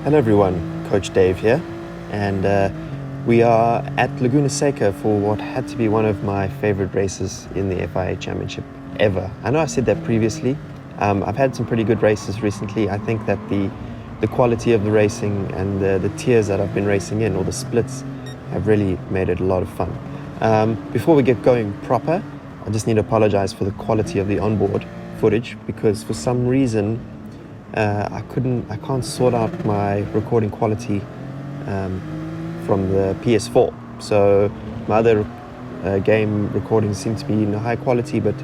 Hello everyone, Coach Dave here, and we are at Laguna Seca for what had to be one of my favorite races in the FIA Championship ever. I know I said that previously. I've had some pretty good races recently. I think that the quality of the racing and the tiers that I've been racing in, or the splits, have really made it a lot of fun. Before we get going proper, I just need to apologize for the quality of the onboard footage, because for some reason I can't sort out my recording quality from the PS4. So my other game recordings seem to be in high quality, but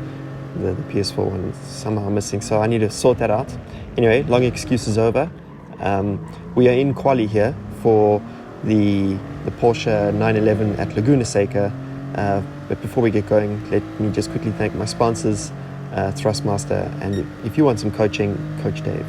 the PS4 one is somehow missing. So I need to sort that out. Anyway, long excuses over. We are in quali here for the Porsche 911 at Laguna Seca. But before we get going, let me just quickly thank my sponsors, Thrustmaster, and if you want some coaching, Coach Dave.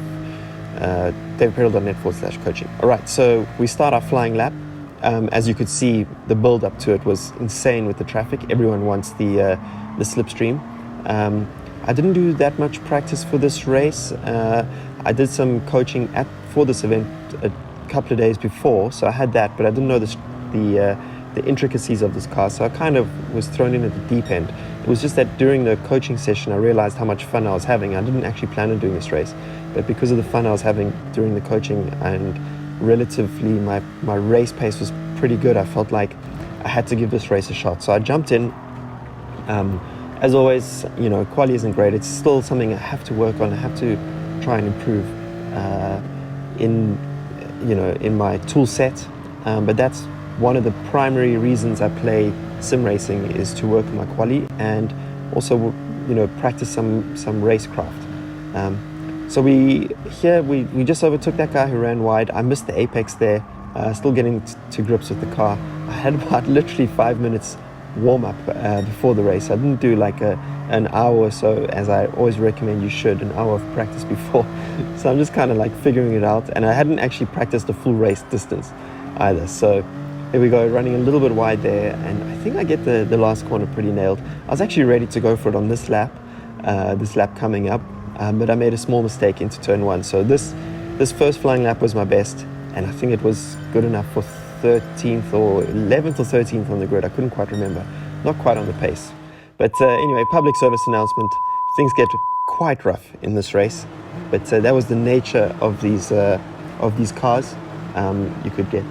davidperel.net/coaching. All right, so we start our flying lap. As you could see, the build up to it was insane with the traffic. Everyone wants the slipstream. I didn't do that much practice for this race. I did some coaching for this event a couple of days before, so I had that, but I didn't know the intricacies of this car, so I kind of was thrown in at the deep end. It was just that during the coaching session I realized how much fun I was having. I didn't actually plan on doing this race, but because of the fun I was having during the coaching and relatively my race pace was pretty good, I felt like I had to give this race a shot. So I jumped in. As always, quali isn't great. It's still something I have to work on. I have to try and improve in my tool set, but that's one of the primary reasons I play sim racing, is to work on my quali and also practice some racecraft. So we just overtook that guy who ran wide. I missed the apex there, still getting to grips with the car. I had about literally 5 minutes warm up before the race. I didn't do like an hour or so, as I always recommend you should, an hour of practice before. So I'm just kind of like figuring it out, and I hadn't actually practiced the full race distance either. So here we go, running a little bit wide there, and I think I get the last corner pretty nailed. I was actually ready to go for it on this lap coming up, but I made a small mistake into turn one. So this first flying lap was my best, and I think it was good enough for 13th or 11th or 13th on the grid. I couldn't quite remember, not quite on the pace. But anyway, public service announcement. Things get quite rough in this race, but that was the nature of these cars. You could get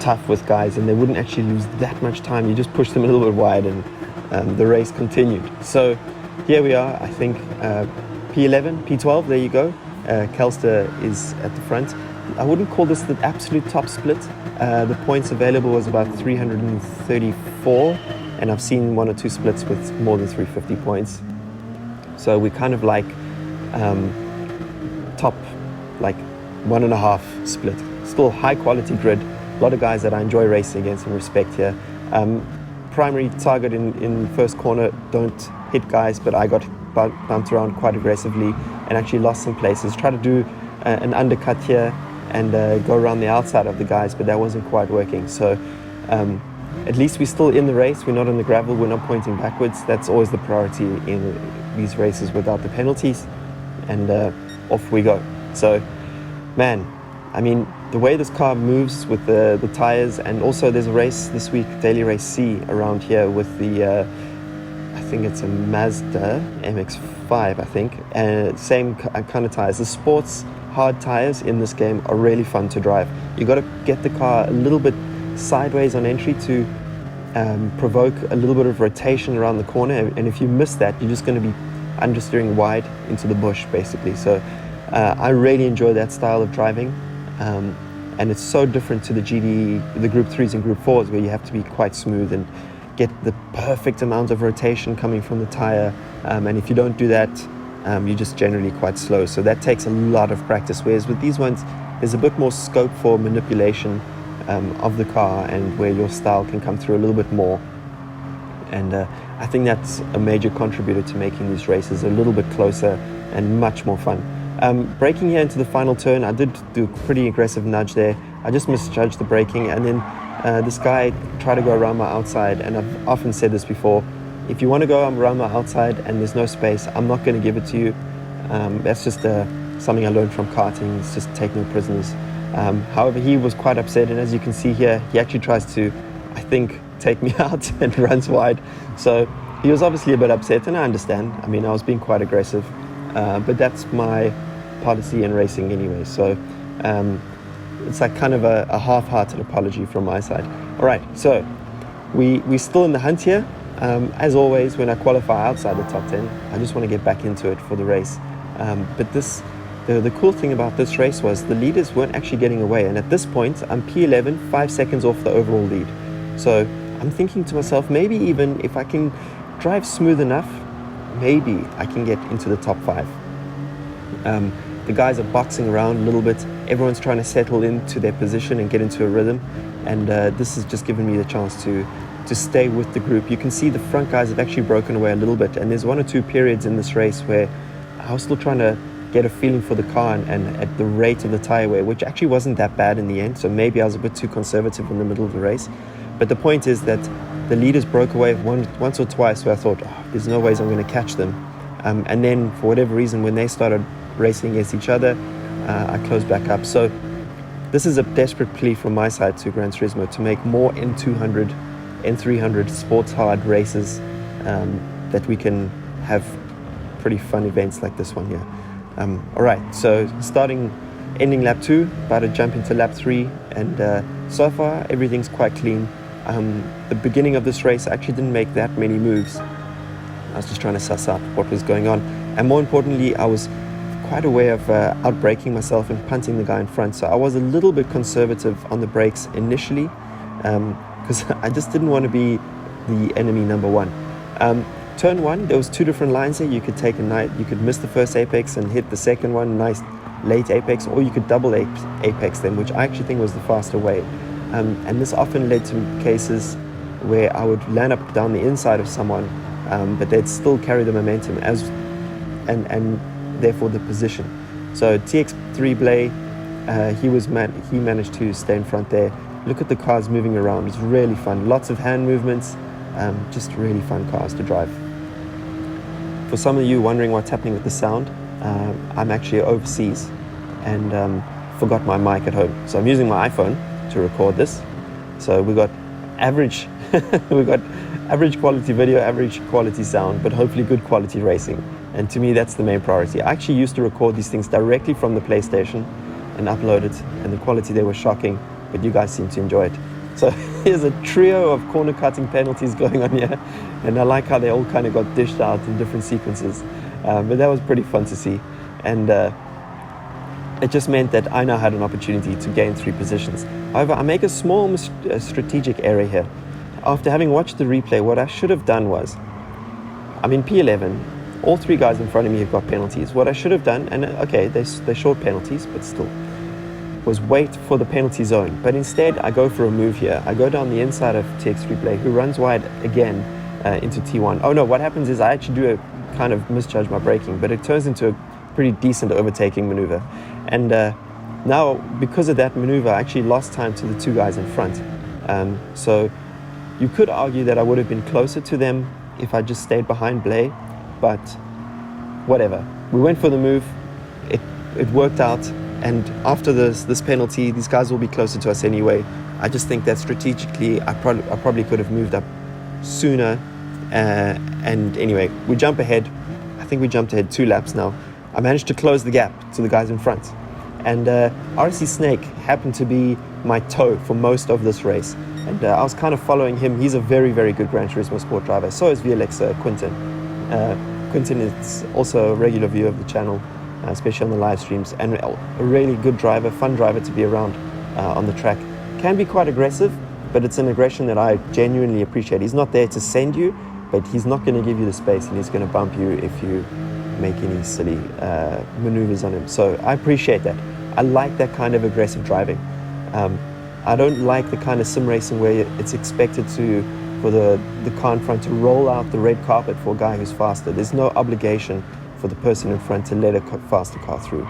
tough with guys and they wouldn't actually lose that much time. You just push them a little bit wide, and the race continued. So here we are, I think P11, P12, there you go. Kelster is at the front. I wouldn't call this the absolute top split. The points available was about 334, and I've seen one or two splits with more than 350 points. So we're kind of like top, like 1.5 split. Still high quality grid. A lot of guys that I enjoy racing against and respect here. Primary target in first corner, don't hit guys, but I got bumped around quite aggressively and actually lost some places. Try to do an undercut here and go around the outside of the guys, but that wasn't quite working. So at least we're still in the race. We're not on the gravel. We're not pointing backwards. That's always the priority in these races without the penalties. And off we go. So, man, I mean, the way this car moves with the tires, and also there's a race this week, Daily Race C, around here with the, I think it's a Mazda Mx-5, I think. Same kind of tires. The sports hard tires in this game are really fun to drive. You got to get the car a little bit sideways on entry to provoke a little bit of rotation around the corner, and if you miss that, you're just going to be understeering wide into the bush, basically. So I really enjoy that style of driving, and it's so different to the Group 3s and Group 4s, where you have to be quite smooth and get the perfect amount of rotation coming from the tire, and if you don't do that, you're just generally quite slow. So that takes a lot of practice, whereas with these ones there's a bit more scope for manipulation of the car, and where your style can come through a little bit more. And I think that's a major contributor to making these races a little bit closer and much more fun. Braking here into the final turn, I did do a pretty aggressive nudge there. I just misjudged the braking, and then this guy tried to go around my outside, and I've often said this before, if you want to go around my outside and there's no space, I'm not going to give it to you. That's just a something I learned from karting, is just take no prisoners. However, he was quite upset, and as you can see here, he actually tries to, I think, take me out and runs wide. So he was obviously a bit upset, and I understand. I mean, I was being quite aggressive, but that's my policy in racing anyway. So it's like kind of a half-hearted apology from my side. All right, so we're still in the hunt here. As always, when I qualify outside the top 10, I just want to get back into it for the race. But the cool thing about this race was the leaders weren't actually getting away. And at this point, I'm P11, 5 seconds off the overall lead. So I'm thinking to myself, maybe even if I can drive smooth enough, maybe I can get into the top 5. The guys are boxing around a little bit. Everyone's trying to settle into their position and get into a rhythm. And this has just given me the chance to stay with the group. You can see the front guys have actually broken away a little bit. And there's 1 or 2 periods in this race where I was still trying to get a feeling for the car and at the rate of the tire wear, which actually wasn't that bad in the end. So maybe I was a bit too conservative in the middle of the race. But the point is that the leaders broke away once or twice where I thought, oh, there's no ways I'm going to catch them. And then for whatever reason, when they started racing against each other, I closed back up. So this is a desperate plea from my side to Gran Turismo to make more N200, N300 sports hard races, that we can have pretty fun events like this one here. All right, so ending lap 2, about to jump into lap 3, and so far everything's quite clean. The beginning of this race, I actually didn't make that many moves. I was just trying to suss out what was going on, and more importantly, I was quite aware of outbraking myself and punting the guy in front. So I was a little bit conservative on the brakes initially, because I just didn't want to be the enemy number 1. Turn 1, there was 2 different lines here. You could take you could miss the first apex and hit the second one, nice late apex, or you could double apex them, which I actually think was the faster way. And this often led to cases where I would land up down the inside of someone, but they'd still carry the momentum and therefore the position. So TX3 Blay, he managed to stay in front there. Look at the cars moving around. It's really fun. Lots of hand movements. Just really fun cars to drive. For some of you wondering what's happening with the sound, I'm actually overseas and forgot my mic at home. So I'm using my iPhone to record this. So we got average quality video, average quality sound, but hopefully good quality racing. And to me, that's the main priority. I actually used to record these things directly from the PlayStation and upload it, and the quality there was shocking, but you guys seem to enjoy it. So here's a trio of corner cutting penalties going on here, and I like how they all kind of got dished out in different sequences. But that was pretty fun to see, and it just meant that I now had an opportunity to gain 3 positions. However, I make a small strategic error here. After having watched the replay, what I should have done was, I'm in P11, all 3 guys in front of me have got penalties. What I should have done, and okay, they're short penalties, but still, was wait for the penalty zone. But instead, I go for a move here. I go down the inside of TX3 Blay, who runs wide again into T1. Oh no, what happens is I actually do a kind of misjudge my braking, but it turns into a pretty decent overtaking maneuver. And now, because of that maneuver, I actually lost time to the 2 guys in front. So you could argue that I would have been closer to them if I just stayed behind Blay, but whatever. We went for the move, it worked out, and after this penalty, these guys will be closer to us anyway. I just think that strategically, I probably could have moved up sooner, and anyway, we jump ahead. I think we jumped ahead 2 laps now. I managed to close the gap to the guys in front, and RC Snake happened to be my toe for most of this race, and I was kind of following him. He's a very, very good Gran Turismo Sport driver. So is VLX Quinton. Quinton is also a regular viewer of the channel, especially on the live streams, and a really good driver, fun driver to be around on the track. Can be quite aggressive, but it's an aggression that I genuinely appreciate. He's not there to send you, but he's not going to give you the space, and he's going to bump you if you make any silly maneuvers on him. So I appreciate that. I like that kind of aggressive driving. I don't like the kind of sim racing where it's expected for the car in front to roll out the red carpet for a guy who's faster. There's no obligation for the person in front to let a faster car through.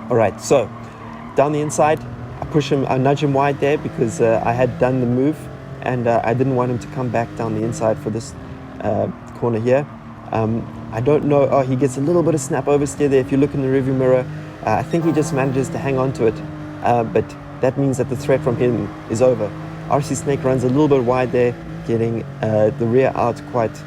All right, so down the inside, I nudge him wide there because I had done the move, and I didn't want him to come back down the inside for this corner here. I don't know. Oh, he gets a little bit of snap oversteer there. If you look in the rearview mirror, I think he just manages to hang on to it. But that means that the threat from him is over. RC Snake runs a little bit wide there, getting the rear out quite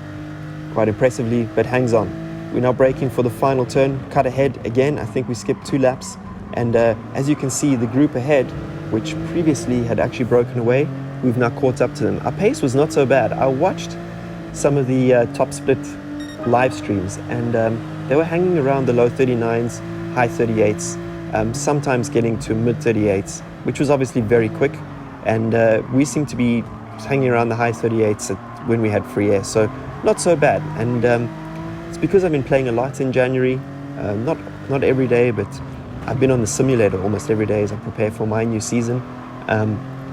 impressively, but hangs on. We're now braking for the final turn, cut ahead again. I think we skipped 2 laps. And as you can see, the group ahead, which previously had actually broken away, we've now caught up to them. Our pace was not so bad. I watched some of the top split live streams, and they were hanging around the low 39s, high 38s, sometimes getting to mid 38s, which was obviously very quick. And we seemed to be hanging around the high 38s when we had free air, so not so bad. And it's because I've been playing a lot in January, not every day, but I've been on the simulator almost every day as I prepare for my new season.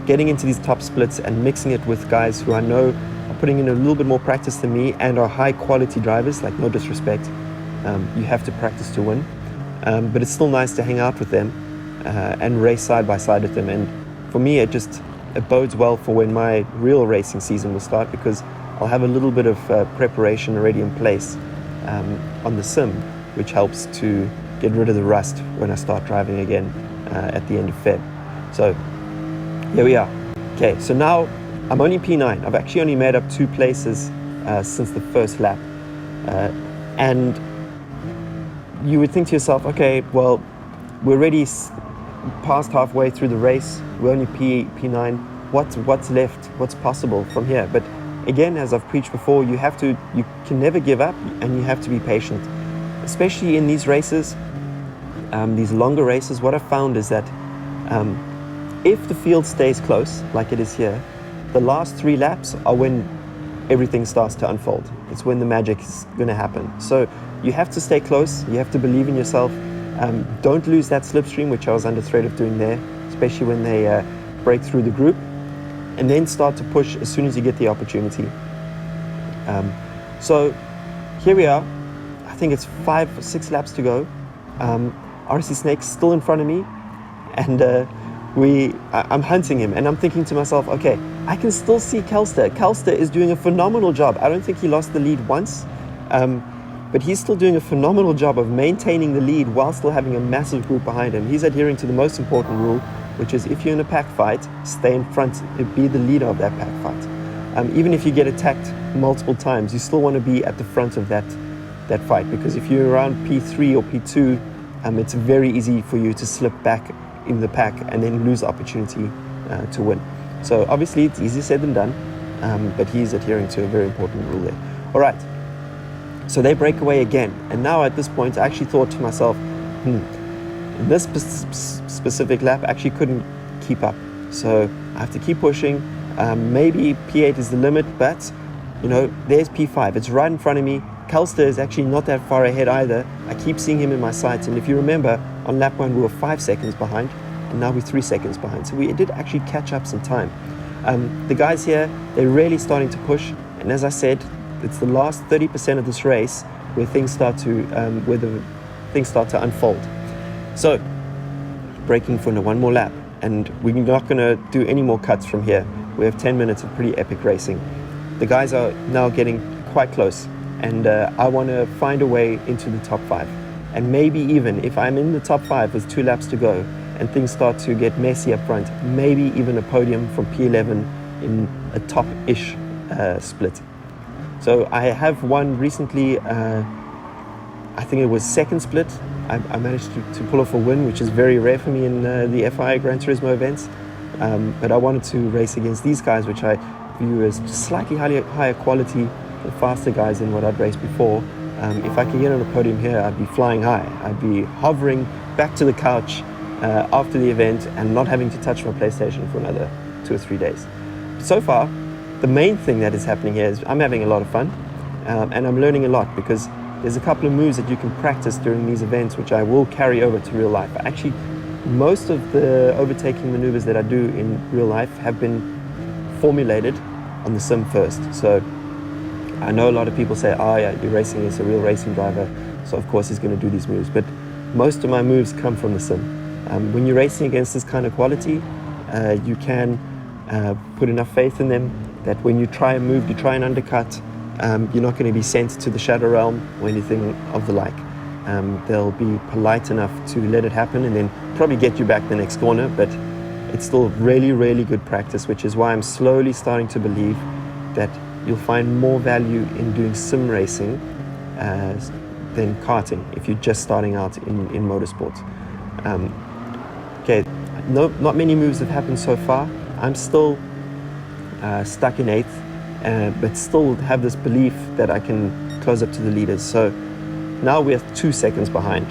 Getting into these top splits and mixing it with guys who I know are putting in a little bit more practice than me and are high quality drivers, like, no disrespect, you have to practice to win, but it's still nice to hang out with them and race side by side with them. And for me, it bodes well for when my real racing season will start, because I'll have a little bit of preparation already in place on the sim, which helps to get rid of the rust when I start driving again at the end of Feb. So here we are. Okay, so now I'm only P9. I've actually only made up 2 places since the first lap. And you would think to yourself, okay, well, we're already past halfway through the race. We're only P9. What's left? What's possible from here? But again, as I've preached before, you can never give up, and you have to be patient, especially in these races, these longer races. What I've found is that if the field stays close, like it is here, the last 3 laps are when everything starts to unfold. It's when the magic is going to happen. So you have to stay close. You have to believe in yourself. Don't lose that slipstream, which I was under threat of doing there, especially when they break through the group, and then start to push as soon as you get the opportunity. So here we are. I think it's 5 or 6 laps to go. RC Snake's still in front of me, and I'm hunting him, and I'm thinking to myself, okay, I can still see Kelster. Kelster is doing a phenomenal job. I don't think he lost the lead once, but he's still doing a phenomenal job of maintaining the lead while still having a massive group behind him. He's adhering to the most important rule, which is if you're in a pack fight, stay in front, be the leader of that pack fight. Even if you get attacked multiple times, you still want to be at the front of that fight, because if you're around P3 or P2, it's very easy for you to slip back in the pack and then lose opportunity to win. So obviously it's easier said than done, but he's adhering to a very important rule there. All right, so they break away again, and now at this point I actually thought to myself, in this specific lap I actually couldn't keep up, so I have to keep pushing. Maybe P8 is the limit, but there's P5, it's right in front of me. Kelster is actually not that far ahead either. I keep seeing him in my sights, and if you remember, on lap 1 we were 5 seconds behind, and now we're 3 seconds behind, so we did actually catch up some time. The guys here, they're really starting to push, and as I said, it's the last 30% of this race where things start to unfold. So braking for one more lap, and we're not going to do any more cuts from here. We have 10 minutes of pretty epic racing. The guys are now getting quite close, and I want to find a way into the top 5, and maybe even if I'm in the top 5 with 2 laps to go and things start to get messy up front, maybe even a podium from P11 in a top-ish split. So I have won recently, I think it was second split. I managed to pull off a win, which is very rare for me in the FIA Gran Turismo events, but I wanted to race against these guys, which I view as slightly higher quality, faster guys than what I'd raced before. If I could get on a podium here, I'd be flying high. I'd be hovering back to the couch after the event and not having to touch my PlayStation for another 2 or 3 days. So far, the main thing that is happening here is I'm having a lot of fun, and I'm learning a lot, because there's a couple of moves that you can practice during these events which I will carry over to real life. Actually, most of the overtaking maneuvers that I do in real life have been formulated on the sim first. So I know a lot of people say, oh yeah, you're racing against a real racing driver, so of course he's going to do these moves. But most of my moves come from the sim. When you're racing against this kind of quality, you can put enough faith in them that when you try a move, you try an undercut, You're not going to be sent to the shadow realm or anything of the like. They'll be polite enough to let it happen and then probably get you back the next corner, but it's still really, really good practice, which is why I'm slowly starting to believe that you'll find more value in doing sim racing than karting if you're just starting out in motorsports. Okay, no, not many moves have happened so far. I'm still stuck in 8th, but still have this belief that I can close up to the leaders. So now we're 2 seconds behind,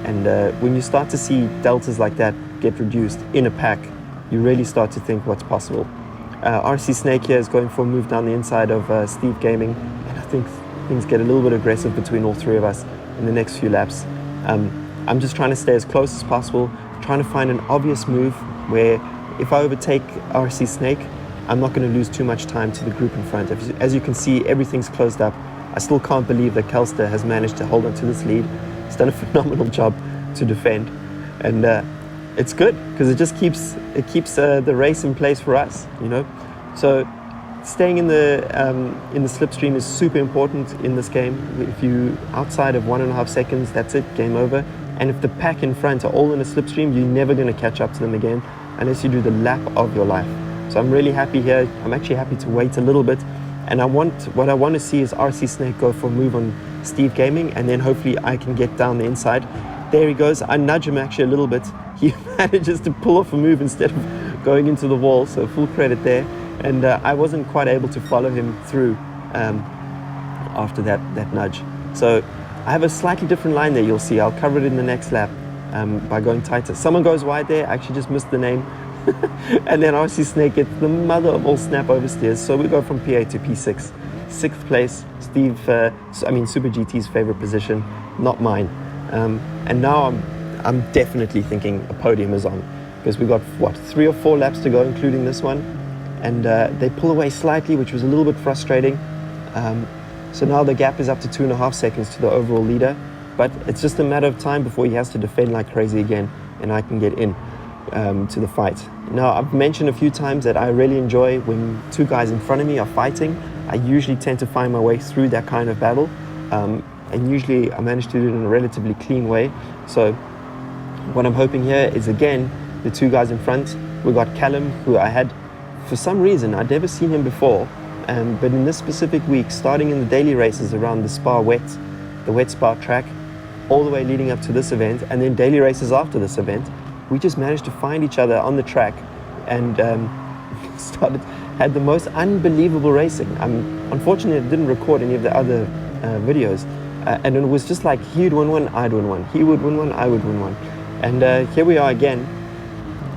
and when you start to see deltas like that get reduced in a pack, you really start to think what's possible. RC Snake here is going for a move down the inside of Steve Gaming, and I think things get a little bit aggressive between all three of us in the next few laps. I'm just trying to stay as close as possible, trying to find an obvious move where if I overtake RC Snake, I'm not going to lose too much time to the group in front. As you can see, everything's closed up. I still can't believe that Kelster has managed to hold on to this lead. He's done a phenomenal job to defend, and it's good because it just keeps the race in place for us, you know. So staying in the slipstream is super important in this game. If you outside of 1.5 seconds, that's it, game over. And if the pack in front are all in a slipstream, you're never going to catch up to them again unless you do the lap of your life. So I'm really happy here. I'm actually happy to wait a little bit, and what I want to see is RC Snake go for a move on Steve Gaming, and then hopefully I can get down the inside. There he goes. I nudge him actually a little bit. He manages to pull off a move instead of going into the wall, so full credit there. And I wasn't quite able to follow him through after that nudge. So I have a slightly different line there, you'll see. I'll cover it in the next lap by going tighter. Someone goes wide there. I actually just missed the name. And then RC Snake gets the mother of all snap oversteers. So we go from P8 to P6. 6th place, Steve, Super GT's favorite position, not mine. And now I'm definitely thinking a podium is on, because we got, 3 or 4 laps to go, including this one. And they pull away slightly, which was a little bit frustrating. So now the gap is up to 2.5 seconds to the overall leader, but it's just a matter of time before he has to defend like crazy again, and I can get in to the fight. Now, I've mentioned a few times that I really enjoy when 2 guys in front of me are fighting. I usually tend to find my way through that kind of battle, and usually I manage to do it in a relatively clean way. So what I'm hoping here is, again, the 2 guys in front. We've got Callum, who I had, for some reason, I'd never seen him before, but in this specific week, starting in the daily races around the wet Spa track, all the way leading up to this event, and then daily races after this event, we just managed to find each other on the track and had the most unbelievable racing. Unfortunately, I didn't record any of the other videos, and it was just like he would win one, I'd win one, he would win one, I would win one. And here we are again,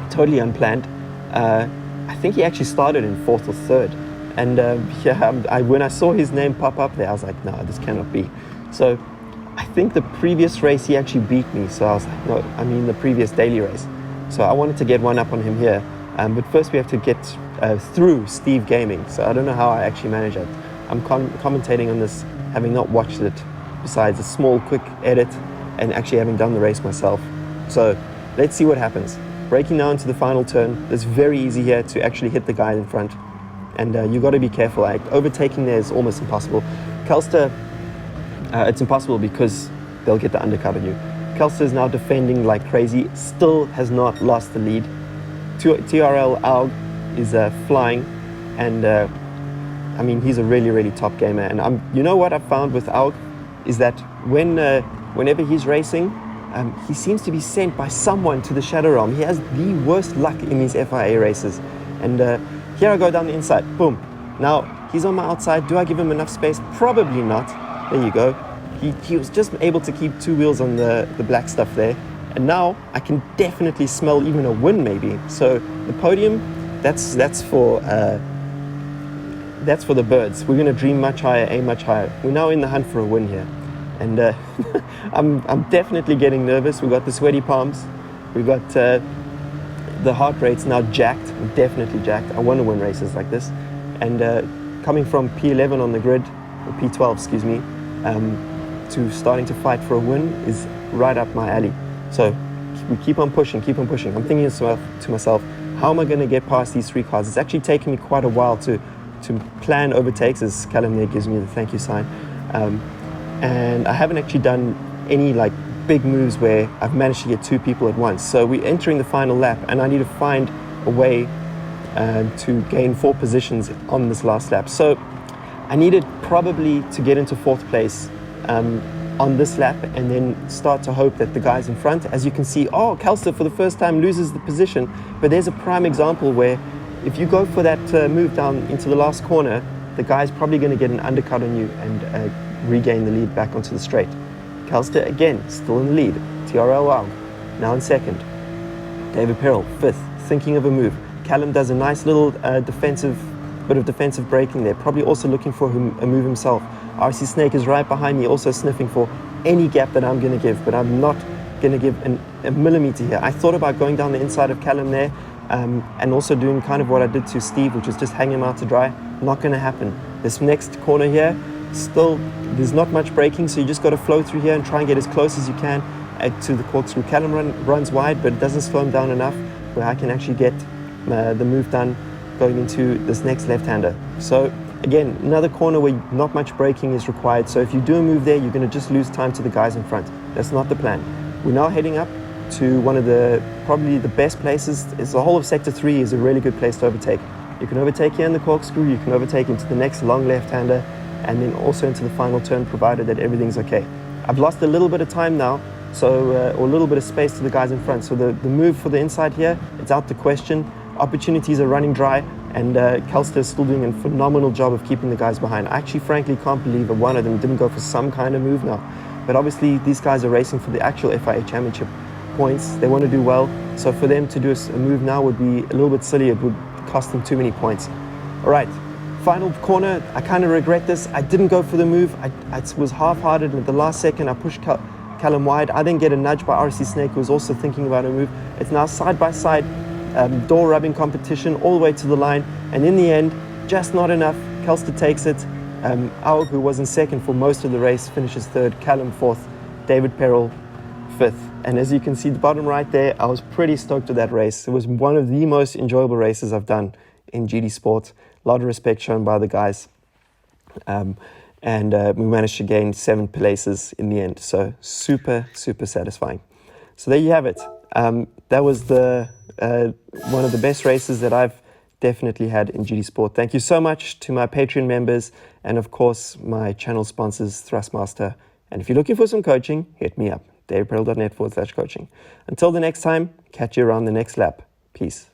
totally unplanned. I think he actually started in 4th or 3rd, and when I saw his name pop up there, I was like, no, this cannot be. So I think the previous race he actually beat me, so I was like, no, I mean the previous daily race. So I wanted to get one up on him here, but first we have to get through Steve Gaming, so I don't know how I actually managed it. I'm commentating on this having not watched it, besides a small quick edit and actually having done the race myself. So let's see what happens. Braking now into the final turn. It's very easy here to actually hit the guy in front, and you got to be careful. Overtaking there is almost impossible. Kelster, it's impossible because they'll get the undercut on you. Kelster is now defending like crazy, still has not lost the lead. TRL Aug is flying, and he's a really, really top gamer. And you know what I've found with Aug is that whenever he's racing, he seems to be sent by someone to the Shadow Realm. He has the worst luck in these FIA races. And here I go down the inside, boom. Now, he's on my outside. Do I give him enough space? Probably not. There you go. He was just able to keep 2 wheels on the black stuff there. And now I can definitely smell even a win maybe. So the podium, that's for the birds. We're going to dream much higher, aim much higher. We're now in the hunt for a win here. And I'm definitely getting nervous. We've got the sweaty palms. We've got the heart rate's now jacked, definitely jacked. I want to win races like this. And coming from P11 on the grid, or P12, excuse me, to starting to fight for a win is right up my alley. So we keep on pushing. I'm thinking to myself, how am I going to get past these 3 cars? It's actually taken me quite a while to to plan overtakes, as Callum there gives me the thank you sign. And I haven't actually done any like big moves where I've managed to get 2 people at once. So we're entering the final lap, and I need to find a way to gain 4 positions on this last lap. So I needed probably to get into 4th place on this lap, and then start to hope that the guys in front, as you can see, Kelster for the first time loses the position. But there's a prime example where if you go for that move down into the last corner, the guy's probably going to get an undercut on you and regain the lead back onto the straight. Kelster again, still in the lead. TRL Wild, now in 2nd. David Perel, 5th, thinking of a move. Callum does a nice little bit of defensive braking there, probably also looking for a move himself. RC Snake is right behind me, also sniffing for any gap that I'm going to give, but I'm not going to give a millimeter here. I thought about going down the inside of Callum there, and also doing kind of what I did to Steve, which was just hang him out to dry. Not going to happen. This next corner here, still, there's not much braking, so you just got to flow through here and try and get as close as you can to the corkscrew. Callum runs wide, but it doesn't slow him down enough where I can actually get the move done going into this next left-hander. So again, another corner where not much braking is required. So if you do a move there, you're going to just lose time to the guys in front. That's not the plan. We're now heading up to one of probably the best places. It's the whole of Sector 3 is a really good place to overtake. You can overtake here in the corkscrew, you can overtake into the next long left-hander, and then also into the final turn, provided that everything's okay. I've lost a little bit of time now, or a little bit of space to the guys in front. So the move for the inside here, it's out the question. Opportunities are running dry, and Kelster is still doing a phenomenal job of keeping the guys behind. I actually frankly can't believe that one of them didn't go for some kind of move now. But obviously these guys are racing for the actual FIA Championship points. They want to do well, so for them to do a move now would be a little bit silly. It would cost them too many points. All right, final corner. I kind of regret this. I didn't go for the move. I was half-hearted, and at the last second I pushed Callum wide. I then get a nudge by RC Snake, who was also thinking about a move. It's now side-by-side door rubbing competition all the way to the line, and in the end, just not enough. Kelster takes it. Aug, who was in 2nd for most of the race, finishes 3rd. Callum 4th. David Perel 5th. And as you can see, the bottom right there, I was pretty stoked with that race. It was one of the most enjoyable races I've done in GT Sport. A lot of respect shown by the guys. And we managed to gain 7 places in the end. So super, super satisfying. So there you have it. That was one of the best races that I've definitely had in GT Sport. Thank you so much to my Patreon members, and of course my channel sponsors, Thrustmaster. And if you're looking for some coaching, hit me up, davidperel.net/coaching. Until the next time, catch you around the next lap. Peace.